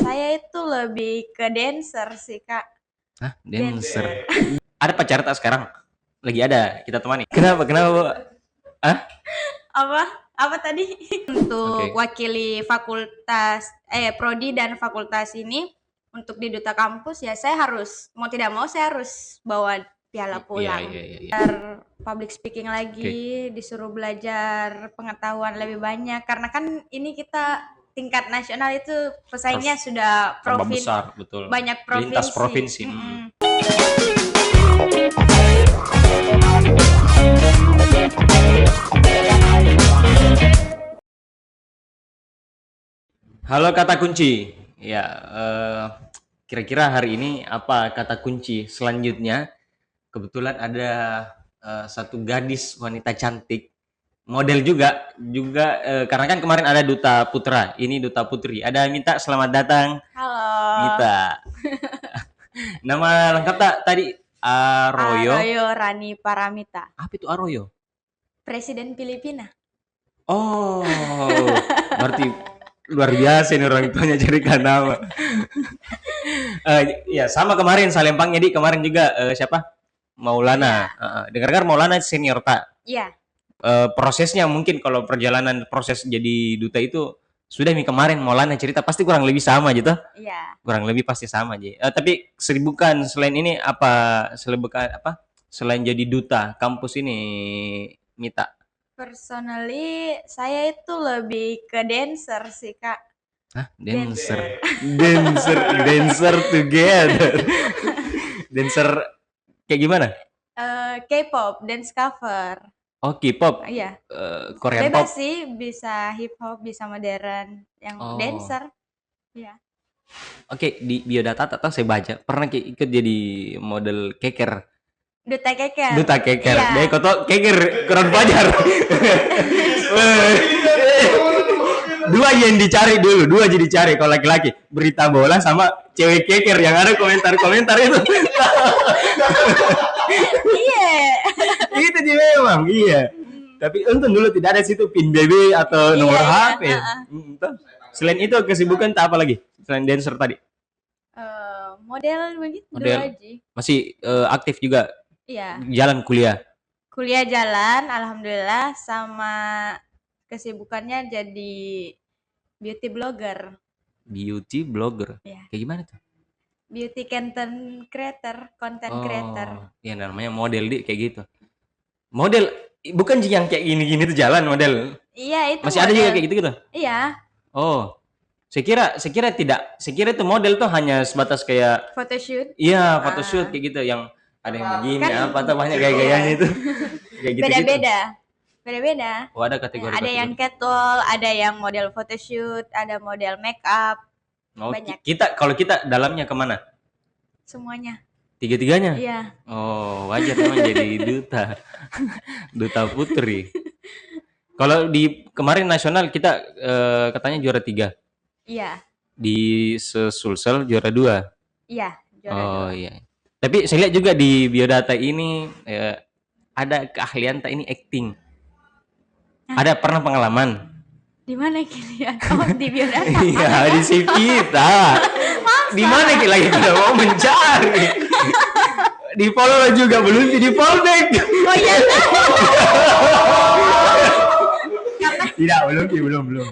Saya itu lebih ke dancer sih, Kak. Hah, dancer. Ada pacar tak sekarang? Lagi ada, kita temani. Kenapa? Ah? Apa tadi? Untuk Oke. wakili fakultas prodi dan fakultas ini untuk di duta kampus ya saya harus mau tidak mau saya harus bawa piala pulang. Iya. Belajar public speaking Oke. lagi, disuruh belajar pengetahuan lebih banyak karena kan ini kita tingkat nasional itu pesaingnya sudah Tambah besar, betul. banyak Lintas provinsi. provinsi. Halo kata kunci. Ya, kira-kira hari ini apa kata kunci selanjutnya? Kebetulan ada satu gadis wanita cantik, model juga karena kan kemarin ada duta putra, ini duta putri. Ada Mita, selamat datang. Halo. Mita. Nama lengkap tak tadi? Arroyo. Arroyo Rani Paramita. Apa itu Arroyo? Presiden Filipina. Oh, berarti luar biasa nih orang tuanya carikan nama. Ya sama kemarin Salempang, jadi kemarin juga siapa? Maulana. Dengar-dengar Maulana senior tak? Iya. Prosesnya mungkin kalau perjalanan proses jadi duta itu sudah nih kemarin Maulana cerita pasti kurang lebih sama gitu. Iya. Kurang lebih pasti sama aja. Tapi kesibukan selain ini apa? Selain jadi duta kampus ini, Mita? Personally, saya itu lebih ke dancer sih, Kak. Hah, dancer. Dancer together. Dancer kayak gimana? K-pop, dance cover. Oh, K-pop. Iya. Korean Bebas pop. sih, bisa hip hop, bisa modern, yang dancer. Iya. Oke, di biodata atau saya baca pernah ikut jadi model keker. Duta keker. Iya. Dia koto keker kurang pajar. Dua yang dicari dulu, dua aja dicari kalau laki-laki. Berita bola sama cewek keker yang ada komentar-komentar itu. Iya. Itu dia memang, iya. Tapi untung dulu tidak ada situ pin BB atau nomor HP. Selain itu kesibukan tak apa lagi? Selain dancer tadi? Model begitu Model. aja. Masih aktif juga? Iya. Jalan kuliah? Kuliah jalan, alhamdulillah, sama kesibukannya jadi beauty blogger. Beauty blogger? Iya. Kayak gimana tuh? Beauty content creator, content creator. Ya namanya model kayak gitu. Model bukan yang kayak gini-gini tuh jalan model. Iya, itu masih model. ada juga kayak gitu. Iya. Oh. Saya kira tidak. Saya kira itu model tuh hanya sebatas kayak photoshoot. Iya, photoshoot kayak gitu yang ada yang begini kan, apa tuh banyak gaya-gayanya itu. Kayak gitu. Beda-beda. Oh, ada kategori. Ada yang catwalk, ada yang model photoshoot, ada model make up. Oh, banyak. Kalau kita dalamnya kemana? Semuanya. Tiga-tiganya? Iya. Oh, wajar memang jadi duta putri. Kalau di kemarin nasional kita katanya juara 3. Iya. Di Sulsel juara 2. Iya, juara 2. Iya. Tapi saya lihat juga di biodata ini ada keahlian tak ini acting. Ada pernah pengalaman? Di mana kalian? Oh, di biodata. Iya, di CV kita. Di mana kita mau mencari? Di follow juga belum di follow back. Oh iya. Tidak, belum.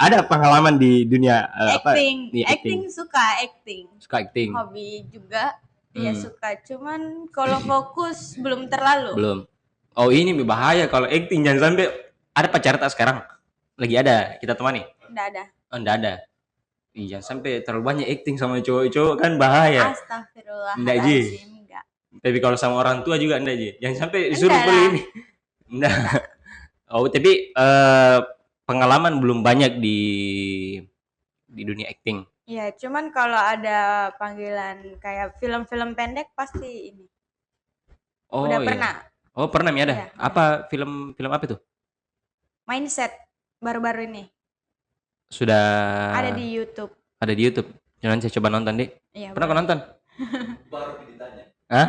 Ada pengalaman di dunia acting. Acting suka acting. Hobi juga. Ya suka, cuman kalau fokus belum terlalu. Belum. Oh, ini bahaya kalau acting, jangan sampai ada pacar tak sekarang? Lagi ada, kita temani? Enggak ada. Oh, enggak ada. Iya, sampai terlalu banyak acting sama cowok-cowok kan bahaya. Astagfirullah. Enggak. Tapi kalau sama orang tua juga enggak, Ji. Jangan sampai disuruh kuliah ini. Enggak. Oh, tapi pengalaman belum banyak di dunia acting. Iya, cuman kalau ada panggilan kayak film-film pendek pasti ini. Oh, udah pernah. Oh, pernah ya ada. Iya, apa film apa itu? Mindset baru-baru ini. Sudah ada di YouTube. Ada di YouTube. Jangan saya coba nonton, Dik. Iya, pernah kau nonton? Baru ditanya. Hah?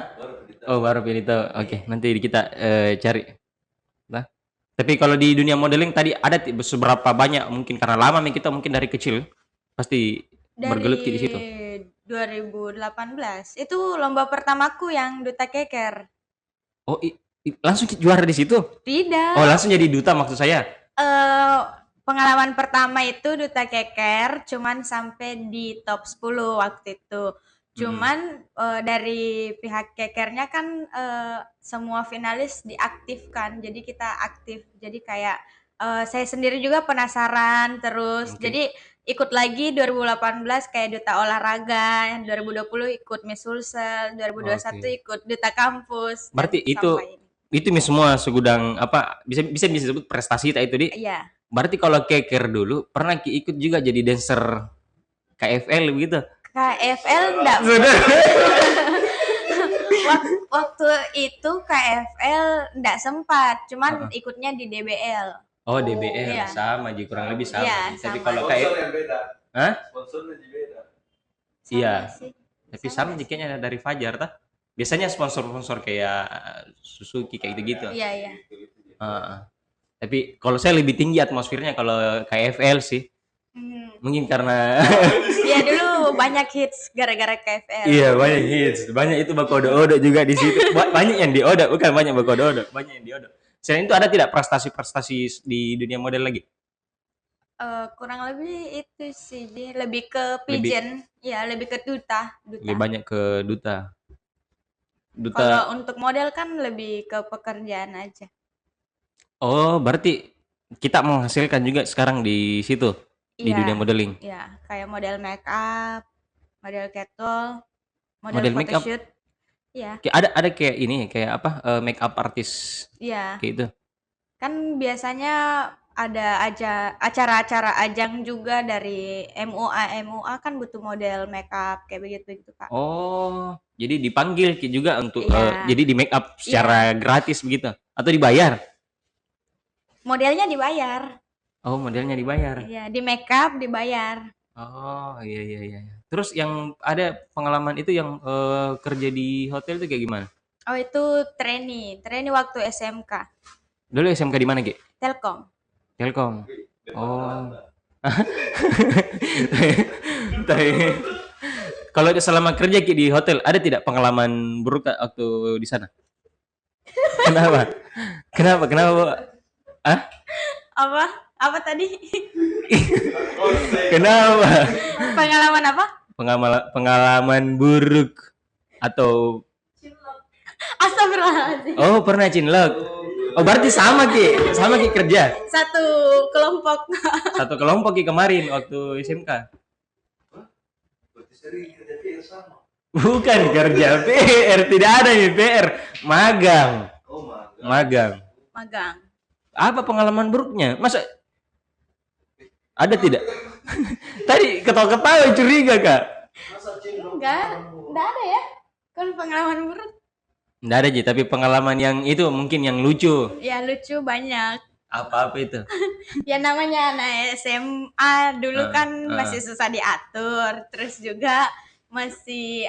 Baru pilih tahu. Oke, nanti kita cari. Nah. Tapi kalau di dunia modeling tadi ada seberapa banyak, mungkin karena lama kita mungkin dari kecil pasti bergelut di situ. Dari 2018 itu lomba pertamaku yang duta keker. Oh, langsung juara di situ? Tidak. Oh, langsung jadi duta maksud saya. Pengalaman pertama itu duta keker cuman sampai di top 10 waktu itu. Cuman dari pihak kekernya kan semua finalis diaktifkan. Jadi kita aktif. Jadi kayak saya sendiri juga penasaran terus. Jadi ikut lagi 2018 kayak duta olahraga, 2020 ikut Miss Sulsel, 2021 ikut duta kampus. Berarti itu semua segudang apa bisa disebut prestasi tak itu, Di? Iya. Berarti kalau keker dulu pernah ikut juga jadi dancer KFL begitu? KFL enggak. Waktu itu KFL enggak sempat, cuman ikutnya di DBL. Oh, DBL iya. Sama ji, kurang lebih sama. Iya, tapi kalau KFL beda. Hah? Sponsornya beda. Iya. Tapi sama kayaknya dari Fajar tah. Biasanya sponsor-sponsor kayak Suzuki kayak gitu-gitu. Iya, iya. Tapi kalau saya lebih tinggi atmosfernya kalau KFL sih. Mungkin karena iya dulu banyak hits gara-gara KFL. Iya, banyak hits. Banyak itu bakodo-odo juga di situ. Banyak yang diodo, bukan banyak bakodo-odo, banyak yang diodo. Selain itu ada tidak prestasi-prestasi di dunia model lagi? Kurang lebih itu sih, lebih ke pageant, ya lebih ke duta. Lebih banyak ke duta. Kalau untuk model kan lebih ke pekerjaan aja. Oh, berarti kita menghasilkan juga sekarang di situ, di dunia modeling. Iya, kayak model make up, model catwalk, model photoshoot. Iya. Ada kayak ini, kayak apa? Make up artist. Iya. Kayak itu. Kan biasanya ada acara-acara ajang juga dari MUA kan butuh model make up kayak begitu Kak. Oh, jadi dipanggil juga untuk jadi di make up secara gratis begitu atau dibayar? Modelnya dibayar. Oh, modelnya dibayar. Iya, di make up dibayar. Oh, iya. Terus yang ada pengalaman itu yang kerja di hotel itu kayak gimana? Oh, itu trainee waktu SMK. Dulu SMK di mana, Ki? Telkom. Oh. Kalau selama kerja Ki di hotel, ada tidak pengalaman buruk waktu di sana? Kenapa? Apa tadi? Kenapa? Pengalaman apa? Pengalaman buruk atau Astagfirullahaladzim. Oh, pernah cinlok. Oh, berarti sama Ki kerja. Satu kelompok Ki kemarin waktu SMK. Berarti sering kerja PR sama. Bukan kerja PR, tidak ada nih PR, magang. Oh, magang. Apa pengalaman buruknya? Masa ada tidak? Tadi ketawa-ketawa curiga, Kak. Enggak ada ya. Kan pengalaman buruk. Enggak ada Ji, tapi pengalaman yang itu mungkin yang lucu. Ya lucu banyak. Apa itu? Ya namanya anak SMA dulu kan masih susah diatur, terus juga masih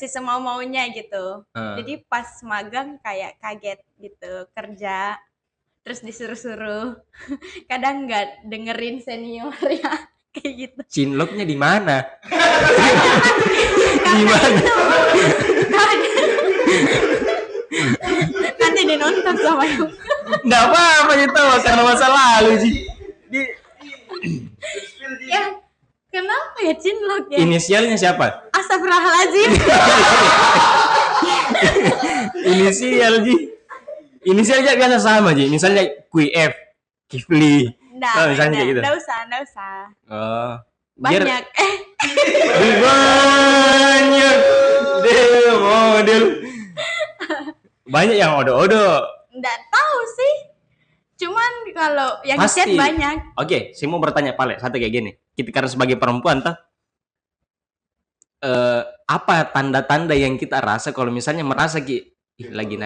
semau-maunya gitu. Jadi pas magang kayak kaget gitu kerja, terus disuruh-suruh. Kadang nggak dengerin senior ya kayak gitu. Cinloknya di mana? Di mana? Nanti dinonton sama yang nggak apa-apa tahu karena masa lalu sih. Ya kenapa ya cinlok ya? Inisialnya siapa? Astagfirullahaladzim. Inisialnya biasa sama Ji. Misalnya QF, Kifli. Misalnya kayak gitu. Nggak usah. Oh. Banyak. Banyak. Model. Banyak yang odo-odo. Nggak tahu sih. Cuman kalau yang chat banyak. Oke, saya mau bertanya Pale, satu kayak gini. Kita karena sebagai perempuan apa tanda-tanda yang kita rasa kalau misalnya merasa lagi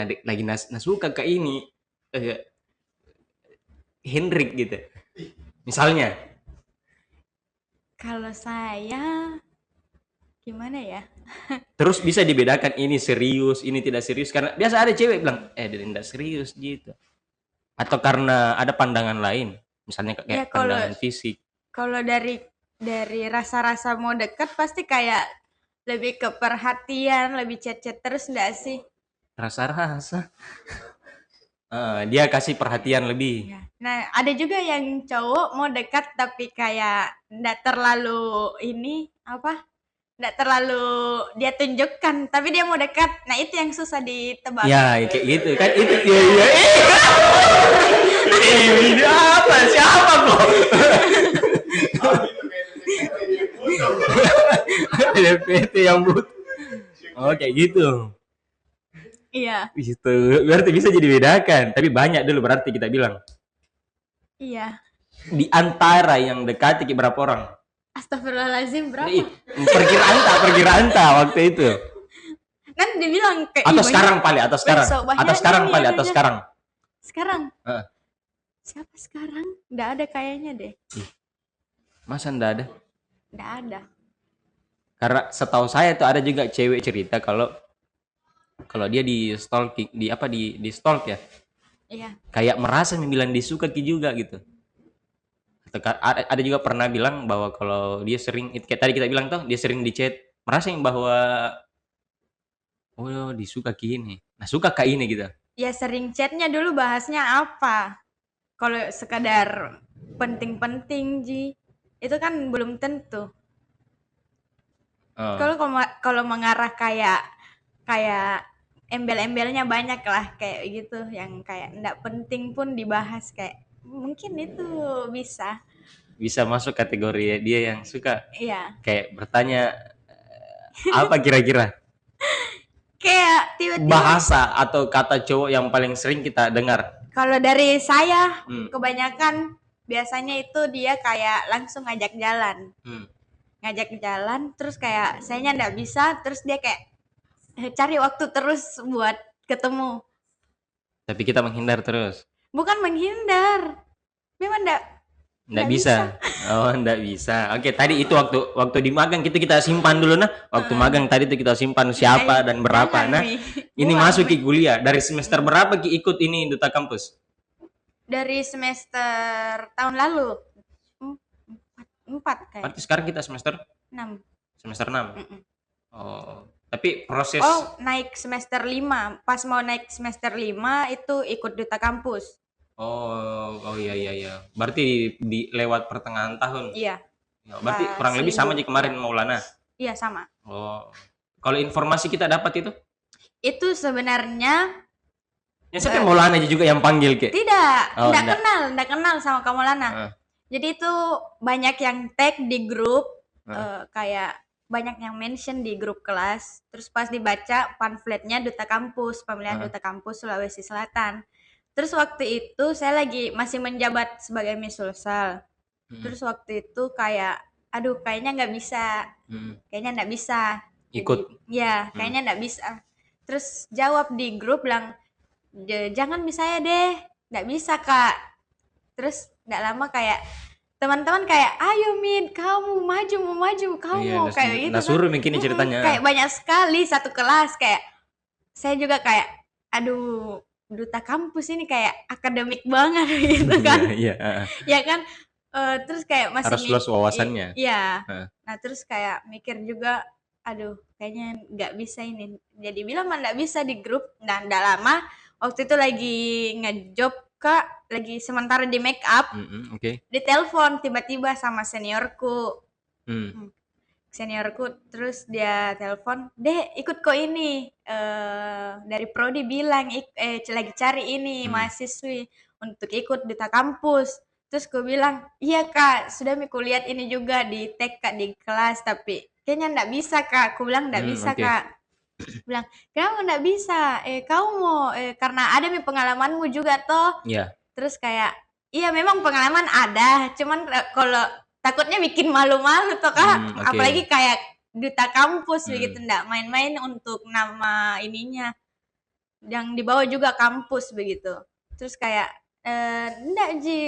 suka ke ini Hendrik gitu. Misalnya. Kalau saya gimana ya? Terus bisa dibedakan ini serius, ini tidak serius karena biasa ada cewek bilang dia tidak serius gitu. Atau karena ada pandangan lain, misalnya Ya kayak kalau pandangan fisik. kalau dari rasa-rasa mau dekat pasti kayak lebih ke perhatian, lebih chat-chat terus enggak sih? Rasa-rasa. Dia kasih perhatian lebih. Ya. Nah, ada juga yang cowok mau dekat tapi kayak enggak terlalu ini apa? Enggak terlalu dia tunjukkan, tapi dia mau dekat. Nah, itu yang susah ditebak. Ya, kayak gitu kan itu dia. Ini apa? Siapa kok? DPT yang but. Oh, kayak gitu. Iya. Itu berarti bisa jadi bedakan, tapi banyak dulu berarti kita bilang. Iya. Di antara yang dekati berapa orang? Astagfirullahalazim, berapa? Perkiraan tak waktu itu. Kan dibilang kayak Atau sekarang paling, atau sekarang. Atau sekarang paling, atau sekarang. Sekarang. Siapa sekarang? Nggak ada kayaknya deh. Masa nggak ada? Nggak ada. Karena setahu saya tuh ada juga cewek cerita kalau dia di stalking, di stalk ya. Iya. Kayak merasa bilang disuka juga gitu. Ada juga pernah bilang bahwa kalau dia sering, kayak tadi kita bilang tuh, dia sering di chat, merasa bahwa oh disuka ini. Nah, suka kayak ini gitu. Ya sering chatnya dulu bahasnya apa? Kalau sekadar penting-penting Ji, itu kan belum tentu. Kalau mengarah kayak embel-embelnya banyak lah kayak gitu, yang kayak enggak penting pun dibahas, kayak mungkin itu bisa masuk kategori dia yang suka. Iya. Kayak bertanya apa kira-kira? Kayak tiba-tiba bahasa atau kata cowok yang paling sering kita dengar. Kalau dari saya kebanyakan biasanya itu dia kayak langsung ngajak jalan. Ngajak jalan terus kayak sayanya enggak bisa, terus dia kayak cari waktu terus buat ketemu. Tapi kita menghindar terus. Bukan menghindar. Memang enggak bisa. Oh, enggak bisa. Oke, tadi itu waktu di magang kita simpan dulu nah. Waktu magang tadi itu kita simpan siapa dan berapa. Nah, ini masuk ke kuliah. Dari semester berapa Ki ikut ini Duta Kampus? Dari semester tahun lalu. 4 kayak. Berarti sekarang kita semester 6. Semester 6. Oh, tapi proses naik semester 5. Pas mau naik semester 5 itu ikut Duta Kampus. Oh iya. Berarti di lewat pertengahan tahun. Iya. Berarti kurang lebih sama aja kemarin Maulana. Iya, sama. Oh. Kalau informasi kita dapat itu? Itu sebenarnya siapa Maulana aja juga yang panggil ke? Tidak, enggak kenal sama Kak Maulana. Jadi itu banyak yang tag di grup, kayak banyak yang mention di grup kelas. Terus pas dibaca pamfletnya Duta Kampus, pemilihan Duta Kampus Sulawesi Selatan. Terus waktu itu saya masih menjabat sebagai Misulsel. Terus waktu itu kayak, aduh kayaknya nggak bisa. Kayaknya nggak bisa. Ikut? Ya, kayaknya nggak bisa. Terus jawab di grup bilang, jangan misalnya deh, nggak bisa Kak. Terus nggak lama kayak, teman-teman kayak, ayo Min, kamu maju kamu. Kayak gitu kan. Suruh mungkin ceritanya. Kayak banyak sekali satu kelas, kayak, saya juga kayak, aduh, Duta Kampus ini kayak akademik banget gitu kan. Iya. Ya kan, terus kayak masih harus luas wawasannya. Iya. Nah terus kayak mikir juga, aduh kayaknya nggak bisa ini. Jadi bilang nggak bisa di grup. Nah nggak lama waktu itu lagi ngejob Kak, lagi sementara di make up. Ditelepon tiba-tiba sama seniorku. Terus dia telepon, Dek ikut kok ini, dari Prodi bilang lagi cari ini mahasiswi untuk ikut Duta Kampus. Terus gue bilang, iya Kak, sudah miku lihat ini juga di tag Kak di kelas, tapi kayaknya nggak bisa Kak. Aku bilang nggak bisa Kak. Bilang, kenapa nggak bisa? Kau mau, karena ada pengalamanmu juga toh. Iya. Terus kayak, iya memang pengalaman ada, cuman kalau takutnya bikin malu-malu toh Kak. Apalagi kayak Duta Kampus begitu, nggak main-main untuk nama ininya. Yang dibawa juga kampus begitu. Terus kayak, enggak Ji,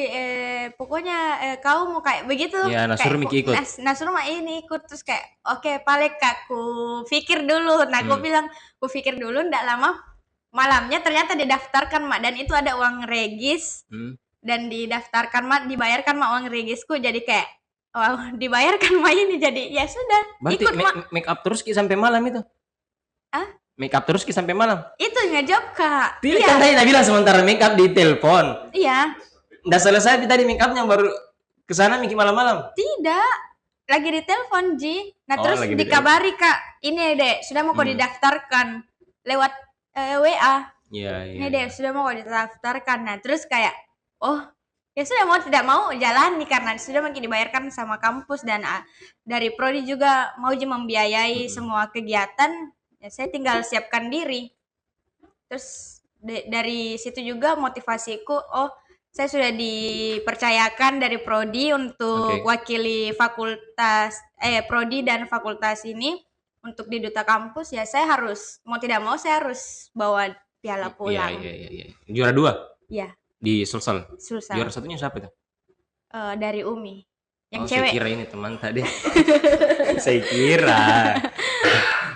pokoknya kau mau kayak begitu. Ya, Nasur ikut. Nasur mah ini ikut. Terus kayak, oke, paling Kak, ku pikir dulu. Nah, aku bilang, ku pikir dulu, enggak lama Malamnya ternyata didaftarkan Mak, dan itu ada uang regis dan didaftarkan Mak, dibayarkan Mak uang regisku, jadi kayak wow, dibayarkan Mak ini, jadi ya sudah Berarti ikut Mak. make up terus Ki sampai malam itu? Make up terus Ki sampai malam? Itu ngejawab Kak. Tidak, kan tadi bilang sementara make up di telepon. Iya. Nggak selesai tadi make upnya baru kesana Miki malam-malam. Tidak. Lagi di telepon Ji. Nah terus lagi dikabari Kak, ini Dek, sudah mau kau didaftarkan lewat WA. Iya. Ini Dek, sudah mau kau didaftarkan. Nah terus kayak, oh ya sudah, mau tidak mau jalani karena sudah makin dibayarkan sama kampus, dan dari prodi juga mau membiayai semua kegiatan. Ya saya tinggal siapkan diri. Terus dari situ juga motivasiku, oh saya sudah dipercayakan dari prodi untuk wakili fakultas prodi dan fakultas ini untuk di duta kampus, ya saya harus mau tidak mau saya harus bawa piala pulang. Iya. Juara 2? Iya. Di Sulsel. Susah. Juara satunya siapa itu? Dari Umi. Yang Saya cewek. kira ini teman tadi. Saya kira.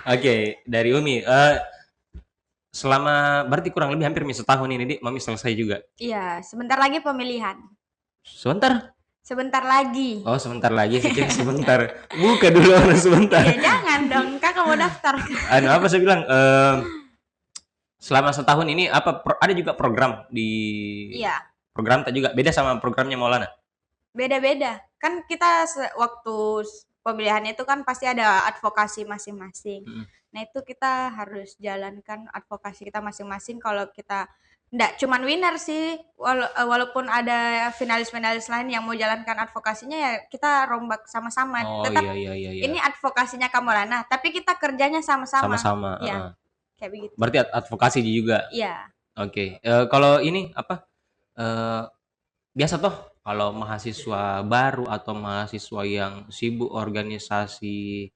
Oke, dari Umi. Selama berarti kurang lebih hampir setahun ini, Dik, Mami selesai juga. Iya, sebentar lagi pemilihan. Sebentar lagi. Oh, sebentar lagi. Saya kira sebentar. Buka dulu orang sebentar. Ya jangan dong, Kakak mau daftar. Apa saya bilang? Selama setahun ini ada juga program di? Iya. Program tak juga beda sama programnya Maulana? Beda-beda. Kan kita waktu pemilihan itu kan pasti ada advokasi masing-masing. Nah itu kita harus jalankan advokasi kita masing-masing. Kalau kita enggak cuman winner sih, walaupun ada finalis-finalis lain yang mau jalankan advokasinya, ya kita rombak sama-sama. Tetap iya. ini advokasinya Maulana, tapi kita kerjanya sama-sama. Sama-sama. Ya, kayak begitu. Berarti advokasi juga. Iya. Oke. Kalau ini apa? Biasa toh kalau mahasiswa baru atau mahasiswa yang sibuk organisasi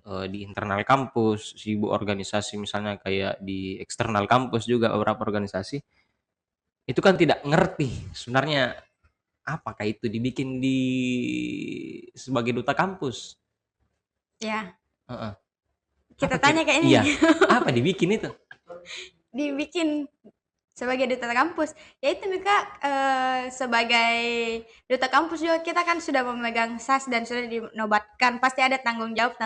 di internal kampus, sibuk organisasi misalnya kayak di eksternal kampus juga beberapa organisasi, itu kan tidak ngerti sebenarnya apakah itu dibikin sebagai duta kampus. Ya. Kita tanya kayak ini. Iya. Apa dibikin itu? Dibikin sebagai duta kampus, ya itu Mika, sebagai duta kampus juga kita kan sudah memegang SAS dan sudah dinobatkan, pasti ada tanggung jawab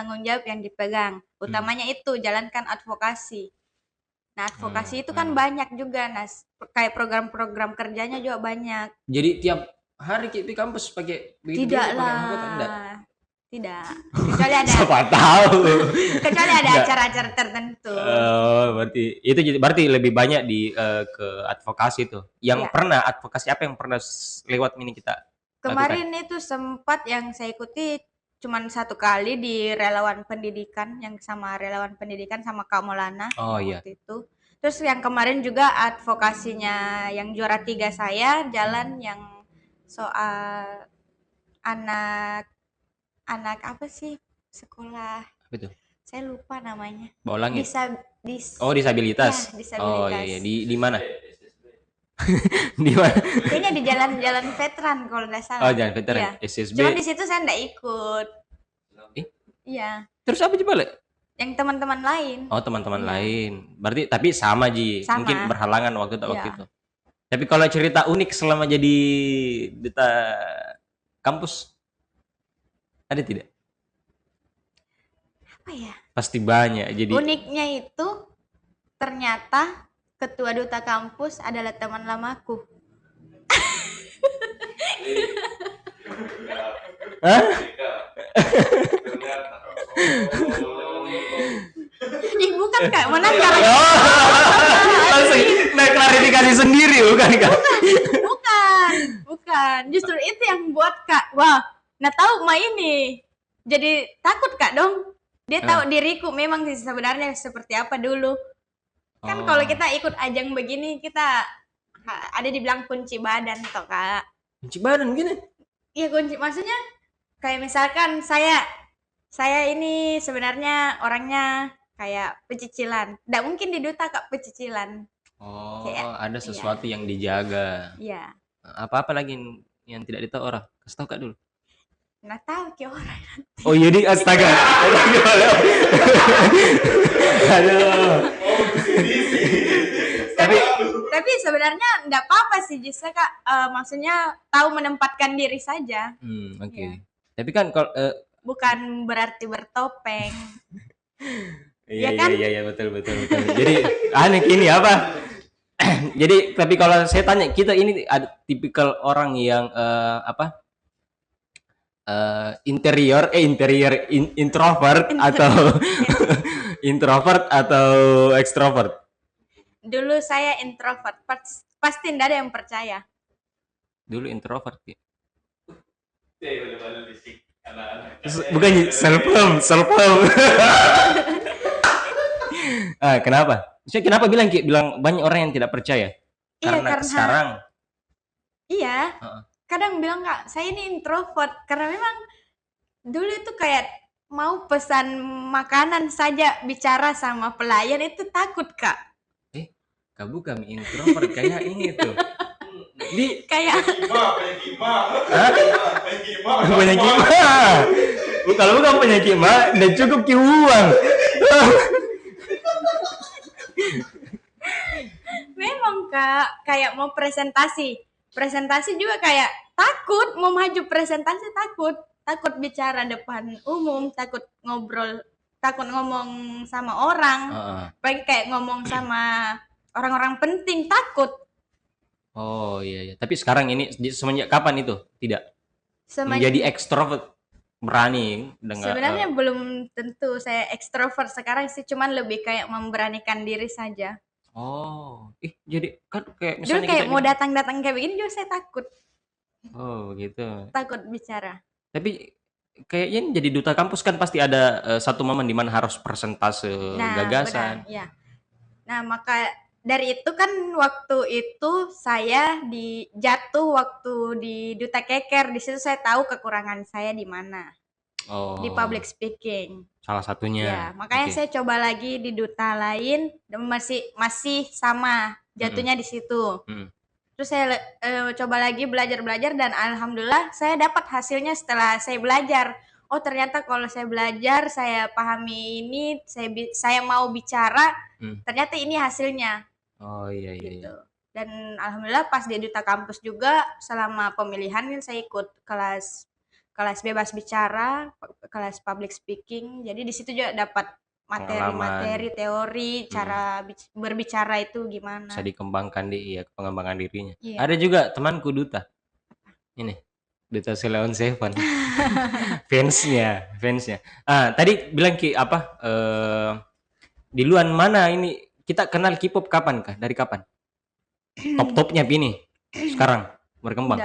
yang dipegang. Utamanya itu jalankan advokasi. Nah advokasi itu kan banyak juga, nah kayak program-program kerjanya juga banyak. Jadi tiap hari di kampus pakai begitu? Tidak lah. Tidak. Kecuali ada. Siapa tahu. Kecuali ada acara-acara tertentu. Berarti lebih banyak ke advokasi itu. Yang pernah advokasi apa yang pernah lewat mini kita? Kemarin itu sempat yang saya ikuti cuman 1 kali di relawan pendidikan, yang sama relawan pendidikan sama Kak Maulana. Oh iya. Itu. Terus yang kemarin juga advokasinya yang juara 3 saya jalan yang soal anak apa sih sekolah, apa itu? Saya lupa namanya. Baulangi. Disabilitas. Ya, disabilitas. Oh iya. Di mana? Di mana? Kayaknya di jalan veteran kalau nggak salah. Oh, jalan veteran. Iya. SSB. Cuma di situ saya nggak ikut. Iya. Terus apa coba? Yang teman-teman lain. Oh, teman-teman lain. Berarti tapi sama Ji. Sama. Mungkin berhalangan waktu itu. Tapi kalau cerita unik selama jadi duta kampus ada tidak? Apa ya? Pasti banyak. Jadi uniknya itu ternyata ketua duta kampus adalah teman lamaku. Hah? Bukan Kak, menangkap. Langsung klarifikasi sendiri bukan Kak? Bukan. Justru itu yang buat Kak, wah, nah tahu Ma ini jadi takut Kak dong. Dia tahu diriku memang sebenarnya seperti apa dulu. Kan kalau kita ikut ajang begini, kita ada dibilang kunci badan toh Kak. Kunci badan gini? Iya, kunci, maksudnya kayak misalkan saya ini sebenarnya orangnya kayak pecicilan. Nggak mungkin di duta Kak pecicilan. Oh, kayak, ada sesuatu yang dijaga. Iya. Apa lagi yang tidak ditahu orang? Kasih tahu Kak dulu. Nggak tahu ke orang. Oh iya di astaga. Aduh. Tapi sebenarnya nggak apa-apa sih Jisa Kak. Maksudnya tahu menempatkan diri saja. Oke. Iya. Tapi kan kalau Bukan berarti bertopeng. iya, Ya kan? iya, betul. Jadi aneh ini apa? Jadi tapi kalau saya tanya kita ini ada tipikal orang yang introvert atau introvert atau ekstrovert? Dulu saya introvert. Pasti tidak ada yang percaya. Dulu introvert ya. Bukan self harm. Kenapa? Saya kenapa bilang banyak orang yang tidak percaya? Iya, Karena karena sekarang iya. Kadang bilang Kak, saya ini introvert karena memang dulu itu kayak mau pesan makanan saja bicara sama pelayan itu takut Kak. kamu introvert kayak ini tuh. Kayak Penyakit mah. Kalau bukan penyakit mah, udah cukup uang. memang Kak, kayak mau presentasi juga kayak takut mau maju presentasi, takut bicara depan umum, takut ngomong sama orang, apalagi kayak ngomong sama orang-orang penting, takut. Oh iya. Tapi sekarang ini semenjak kapan itu tidak menjadi ekstrovert, berani dengan sebenarnya belum tentu saya ekstrovert sekarang sih, cuman lebih kayak memberanikan diri saja. Jadi kan kayak Dulu misalnya kayak kita mau datang kayak begini juga saya takut. gitu. Takut bicara. Tapi kayaknya jadi duta kampus kan pasti ada satu momen di mana harus presentase gagasan. Benar, ya. Nah, maka dari itu kan waktu itu saya jatuh waktu di Duta Keker. Di situ saya tahu kekurangan saya di mana. Di public speaking. Salah satunya. Ya, makanya saya coba lagi di duta lain dan masih sama jatuhnya di situ. Terus saya coba lagi belajar dan alhamdulillah saya dapat hasilnya setelah saya belajar. Oh, ternyata kalau saya belajar, saya pahami ini, saya mau bicara, ternyata ini hasilnya. Oh iya. Gitu. Dan alhamdulillah pas di Duta Kampus juga selama pemilihan saya ikut kelas bebas bicara, kelas public speaking. Jadi di situ juga dapat materi teori, cara berbicara itu gimana. Bisa dikembangkan pengembangan dirinya. Iya. Ada juga temanku duta. Ini Duta Seleon Seven. fansnya. Tadi bilang di luar mana ini kita kenal K-pop kapan kah? Dari kapan? Top-topnya ini sekarang berkembang.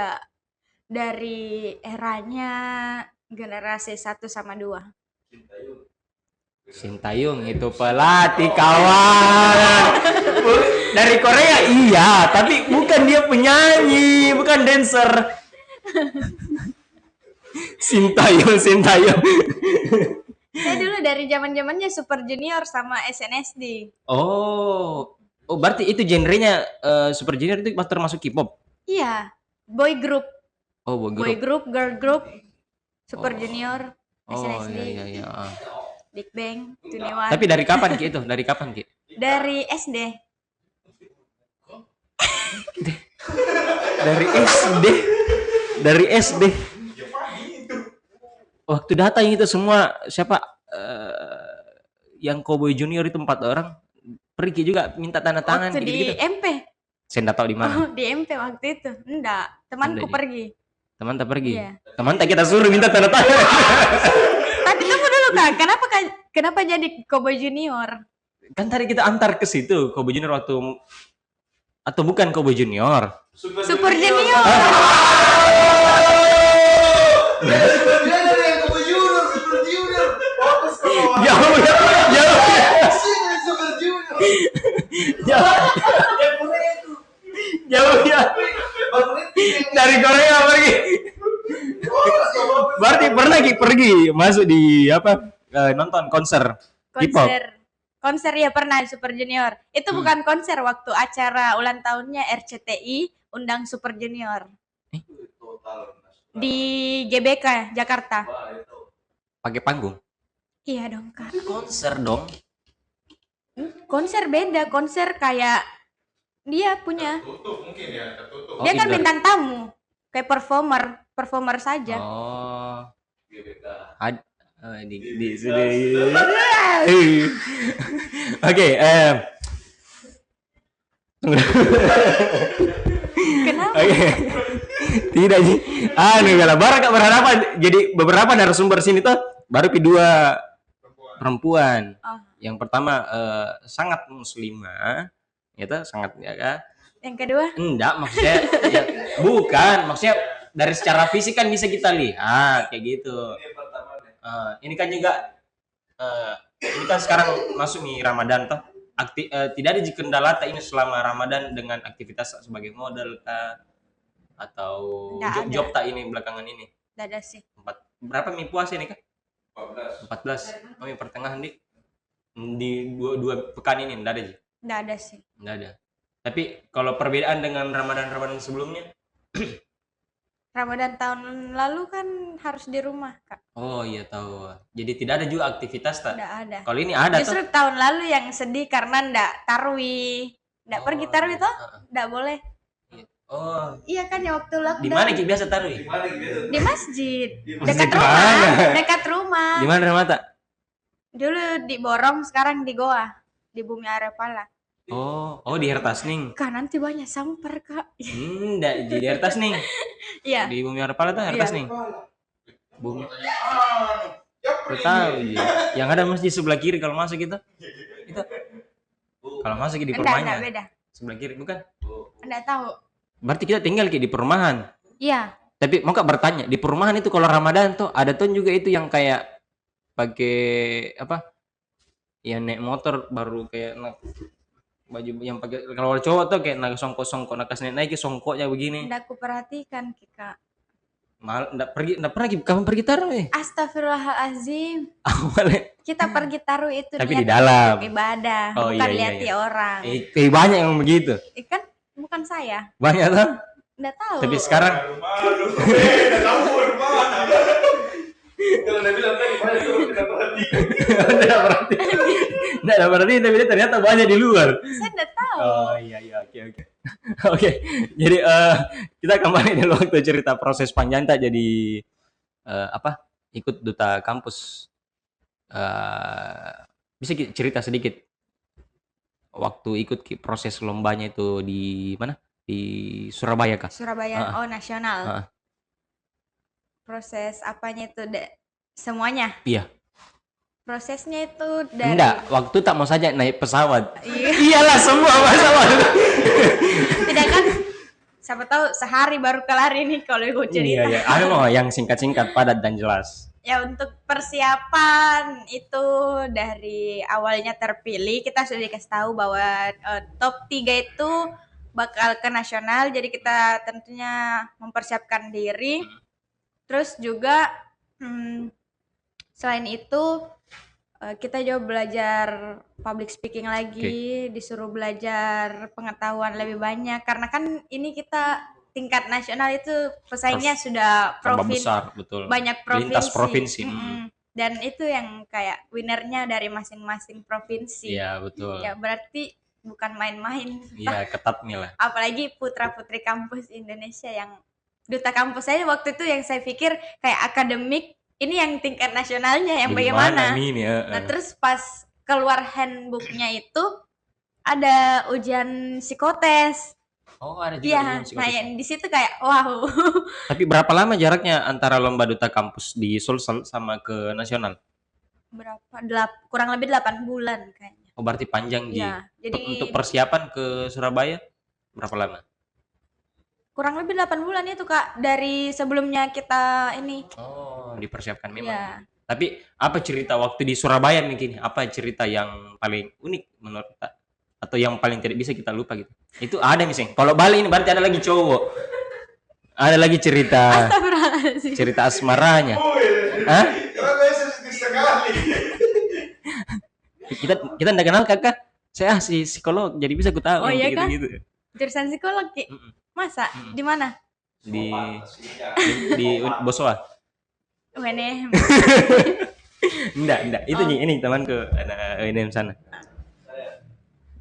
Dari eranya generasi 1 sama 2. Sintayong itu pelatih kawan. Dari Korea iya, tapi bukan dia penyanyi, bukan dancer. Sintayong. Saya dulu dari zamannya Super Junior sama SNSD. Oh, berarti itu genrenya Super Junior itu termasuk K-pop? Iya, boy group. Oh, boy group, girl group, Super Junior, SNSD. Iya. Big Bang, 21. Tapi dari kapan Ki itu? Dari kapan Ki? Dari SD. Dari SD. Waktu datang itu semua siapa yang Cowboy Junior itu 4 orang pergi juga minta tanda tangan waktu gitu-gitu. Di MP. Saya enggak tahu di mana. Di MP waktu itu. Enggak, temanku pergi. Teman tak pergi. Iya. Teman tak kita suruh minta tanda tangan. Tapi tunggu dulu Kak, kenapa jadi Cowboy Junior? Kan tadi kita antar ke situ Cowboy Junior waktu atau bukan Cowboy Junior? Super Junior. Jauh ya. Dari Korea pergi. Berarti pernah pergi masuk di nonton konser K-pop. Konser ya pernah Super Junior. Itu bukan konser, waktu acara ulang tahunnya RCTI undang Super Junior. Di GBK Jakarta. Pakai panggung? Iya dong Kak. Konser dong. Konser beda, konser kayak Dia punya. Tutup mungkin ya, tertutup. Oh, Dia kan indoor. bintang tamu. Kayak performer saja. Oh, GBK. di sini. Oke, tunggu. Kenapa? Oke. Tidak sih. Enggak lah. Barang Kak berharapan jadi beberapa narasumber sini tuh baru kedua perempuan. Oh. Yang pertama sangat muslimah, itu sangat ya kan? Yang kedua? Enggak, maksudnya ya, bukan, maksudnya dari secara fisik kan bisa kita lihat kayak gitu. Ini pertama nih. Ini kan juga ini kan sekarang masuk nih Ramadan toh. Tidak ada kendala tak ini selama Ramadan dengan aktivitas sebagai model kah atau Nggak job tak ini belakangan ini. Nggak ada sih. Berapa mie puasa ini kan? 14. 14. Oh, mie pertengahan di dua pekan ini enggak ada sih. Nggak ada sih. Enggak ada. Tapi kalau perbedaan dengan Ramadan sebelumnya? Ramadan tahun lalu kan harus di rumah, Kak. Oh iya tahu. Jadi tidak ada juga aktivitas tak? Nggak ada. Kalau ini ada Justru tuh. tahun lalu yang sedih karena nggak tarwih. Nggak Oh, pergi tarwih toh? Heeh. Nggak boleh. Oh, Iya kan ya waktu lockdown. di mana Ki biasa taruh? Di mana gitu? Di masjid. Di Dekat masjid rumah. mana? Dekat rumah. Di mana Ramata? Dulu di Borong, sekarang di Goa. Di Bumi Arepala. Oh di Hertasning. Kak, nanti banyak sampar, Kak. Enggak, di Hertasning. Iya. Di Bumi Arepala tuh Hertasning. Bumi. Aku tahu Ji. Yang ada masjid sebelah kiri kalau masuk itu. Itu. Kalau masuk di Enggak, perumahannya. beda. Sebelah kiri bukan? Enggak tahu. Berarti kita tinggal Ki di perumahan. Iya. Tapi mau Kak bertanya, di perumahan itu kalau Ramadan tuh ada tuh juga itu yang kayak pakai apa? Ya naik motor baru kayak baju yang pakai kalau cowok tuh kayak naik songkok nakas naik songkoknya begini. Enggak aku perhatikan, Kak. Enggak pernah kamu pergi taruh Astagfirullahalazim. Awalnya. Kita pergi taruh itu Tapi di niat dalam. untuk ibadah, Oh, bukan iya, lihat iya. di orang. Banyak yang begitu. Kan bukan saya. Banyak tuh. Enggak tahu. Tapi sekarang Malu. Udah tahu mana. Kalau dia bilang tadi banyak tuh tidak perhatikan. enggak berarti tapi dia ternyata banyak di luar. Saya enggak tahu. Oh iya oke. Oke. Jadi kita kembali dulu waktu cerita proses panjang tak jadi ikut duta kampus. Bisa cerita sedikit waktu ikut proses lombanya itu di mana? Di Surabaya kah? Surabaya nasional. Proses apanya itu semuanya? Iya. Prosesnya itu dari Enggak, waktu tak mau saja naik pesawat. Iya. Iyalah semua pesawat. Tidak kan? Siapa tahu sehari baru kelar ini kalau gue cerita. Iya. Aku mau yang singkat-singkat, padat dan jelas. Ya untuk persiapan itu dari awalnya terpilih kita sudah dikasih tahu bahwa top 3 itu bakal ke nasional, jadi kita tentunya mempersiapkan diri. Terus juga selain itu kita juga belajar public speaking lagi, disuruh belajar pengetahuan lebih banyak karena kan ini kita tingkat nasional itu pesaingnya sudah besar, betul. Banyak provinsi. Lintas provinsi. Dan itu yang kayak winernya dari masing-masing provinsi. Iya, betul. Ya berarti bukan main-main. Iya, ketat nih lah. Apalagi putra-putri kampus Indonesia yang duta kampus saya waktu itu yang saya pikir kayak akademik, ini yang tingkat nasionalnya yang bagaimana. Nah terus pas keluar handbooknya itu ada ujian psikotes. Oh ada juga iya, ujian psikotes. Nah yang di situ kayak wow. Tapi berapa lama jaraknya antara lomba duta kampus di Sulsel sama ke nasional? Kurang lebih 8 bulan kayaknya. Oh berarti panjang ya, jadi untuk persiapan ke Surabaya berapa lama? Kurang lebih 8 bulan itu Kak, dari sebelumnya kita ini. Oh, dipersiapkan memang. Ya. Tapi apa cerita waktu di Surabaya mungkin? Apa cerita yang paling unik menurut kita? Atau yang paling tidak bisa kita lupa gitu? Itu ada misalnya. Kalau Bali ini berarti ada lagi cowok. Ada lagi cerita. Cerita asmaranya. Hah? Kita enggak kenal Kakak. Saya si psikolog, jadi bisa ku tahu iya kan? gitu. Jurusan psikolog, Ki. Masa? Di mana? Di Bosowa. UNM. Enggak. Itu ini temanku ada UNM sana.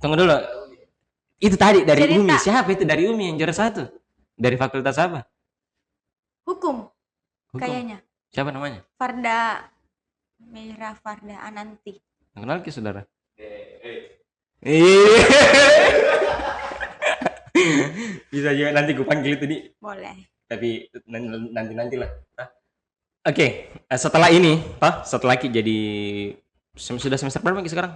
Tunggu dulu. Itu tadi dari Cerita. Umi. Siapa itu dari Umi yang juara 1? Dari fakultas apa? Hukum Hukum. kayaknya. Siapa namanya? Farda Mira Farda Ananti. Kenal ke saudara? Eh. Iya. Bisa juga nanti gue panggil itu di. Boleh. Tapi nanti lah. Oke, setelah ini, setelah Ki jadi sudah semester berapa Ki sekarang?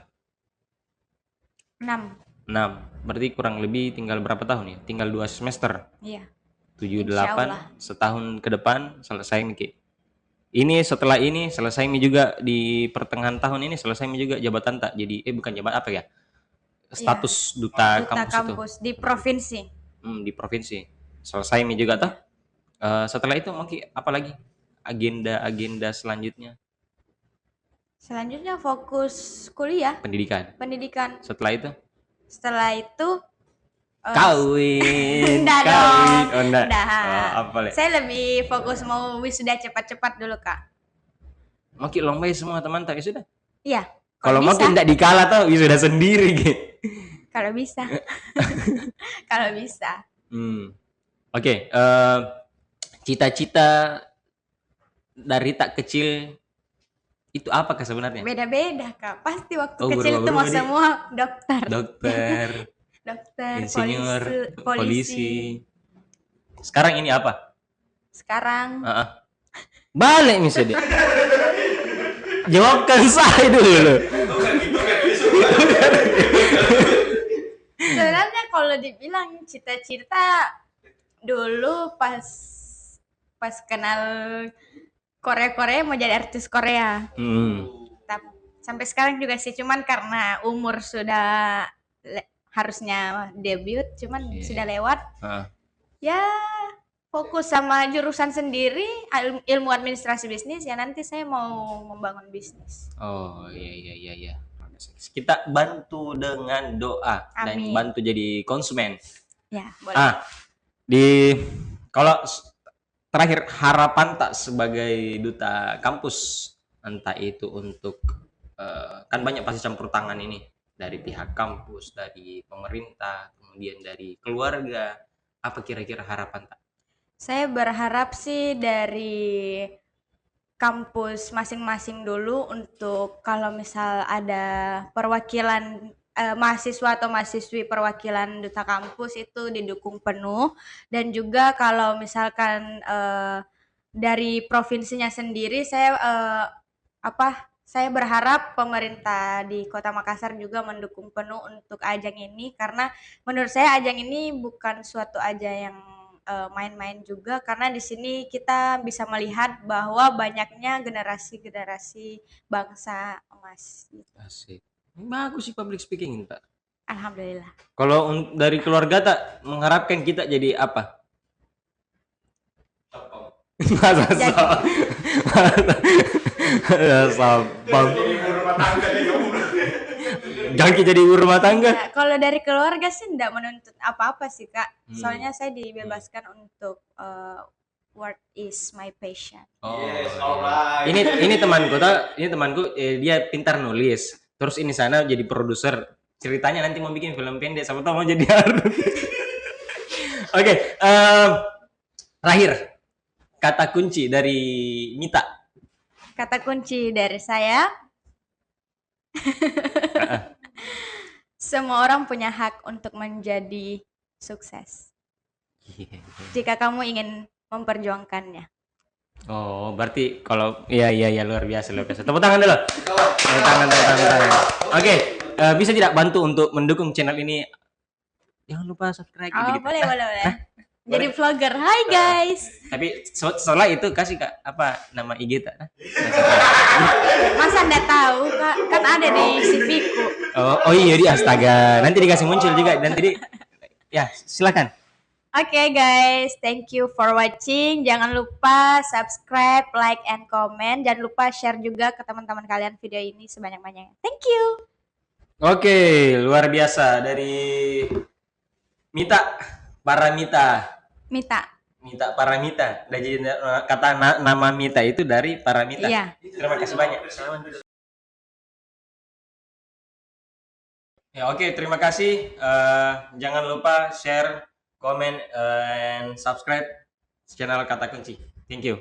6. 6. Berarti kurang lebih tinggal berapa tahun ya? Tinggal 2 semester. Iya. 7 Insyaallah. 8 setahun ke depan selesai nih Ki. Ini setelah ini selesai nih juga di pertengahan tahun ini selesai nih juga jabatan tak jadi bukan jabatan apa ya? Status duta, kampus di provinsi. Di provinsi. Selesai nih juga setelah itu mungkin apa lagi? Agenda selanjutnya. Selanjutnya fokus kuliah, pendidikan. Setelah itu kawin. Enggak kawin. dong. Oh, enggak. Enggak. Oh, apa le? Saya lebih fokus mau wisuda cepat-cepat dulu, Kak. Mungkin lomba semua teman tak sudah. Iya. Kalau bisa. mungkin enggak dikalah tuh wisuda sendiri gitu. Kalau bisa. Kalau bisa. Oke, cita-cita dari tak kecil itu apakah sebenarnya? Beda-beda, Kak. Pasti waktu Oh, kecil itu mau berubah-ubah, semua dokter. Dokter, Insinyur, polisi. Sekarang ini apa? Sekarang Balik misalnya. Jawabkan saya dulu. Sebenarnya kalau dibilang cita-cita dulu pas kenal Korea mau jadi artis Korea. Sampai sekarang juga sih, cuman karena umur sudah harusnya debut, cuman sudah lewat. Ya fokus sama jurusan sendiri, ilmu administrasi bisnis, ya nanti saya mau membangun bisnis. Oh iya. Kita bantu dengan doa. Amin. Dan bantu jadi konsumen. Ya, boleh. Kalau terakhir harapan tak sebagai duta kampus, entah itu untuk kan banyak pasti campur tangan ini dari pihak kampus, dari pemerintah, kemudian dari keluarga. Apa kira-kira harapan tak? Saya berharap sih dari kampus masing-masing dulu untuk kalau misal ada perwakilan mahasiswa atau mahasiswi perwakilan duta kampus itu didukung penuh, dan juga kalau misalkan dari provinsinya sendiri saya berharap pemerintah di Kota Makassar juga mendukung penuh untuk ajang ini, karena menurut saya ajang ini bukan suatu ajang yang main-main juga, karena di sini kita bisa melihat bahwa banyaknya generasi bangsa emas. Asik. Bagus sih public speaking tak? Alhamdulillah. Kalau dari keluarga tak mengharapkan kita jadi apa? Jangan jadi ibu rumah tangga. Nah, kalau dari keluarga sih enggak menuntut apa-apa sih, Kak. Soalnya saya dibebaskan untuk work is my passion. Yes, alright. Ini temanku dia pintar nulis. Terus ini sana jadi produser. Ceritanya nanti mau bikin film pendek, sama tahu mau jadi artis. Oke, terakhir kata kunci dari Mita. Kata kunci dari saya, semua orang punya hak untuk menjadi sukses jika kamu ingin memperjuangkannya. Oh, berarti kalau iya luar biasa. Tepuk tangan dulu. Tepuk tangan. Oke, bisa tidak bantu untuk mendukung channel ini? Jangan lupa subscribe. Oh, boleh. Jadi vlogger. Hai guys. Tapi setelah itu kasih Kak apa nama IG tak? Masa Anda tahu, Kak? Kan ada di CV-ku. Oh iya di astaga. Nanti dikasih muncul juga dan tadi ya, silakan. Oke guys, thank you for watching. Jangan lupa subscribe, like, and comment. Jangan lupa share juga ke teman-teman kalian video ini sebanyak-banyaknya. Thank you. Oke, luar biasa dari Mita Paramita. Mita Paramita. Dari kata nama Mita itu dari Paramita. Iya. Terima kasih banyak. Ya, oke, terima kasih. Jangan lupa share, comment, and subscribe channel Kata Kunci. Thank you.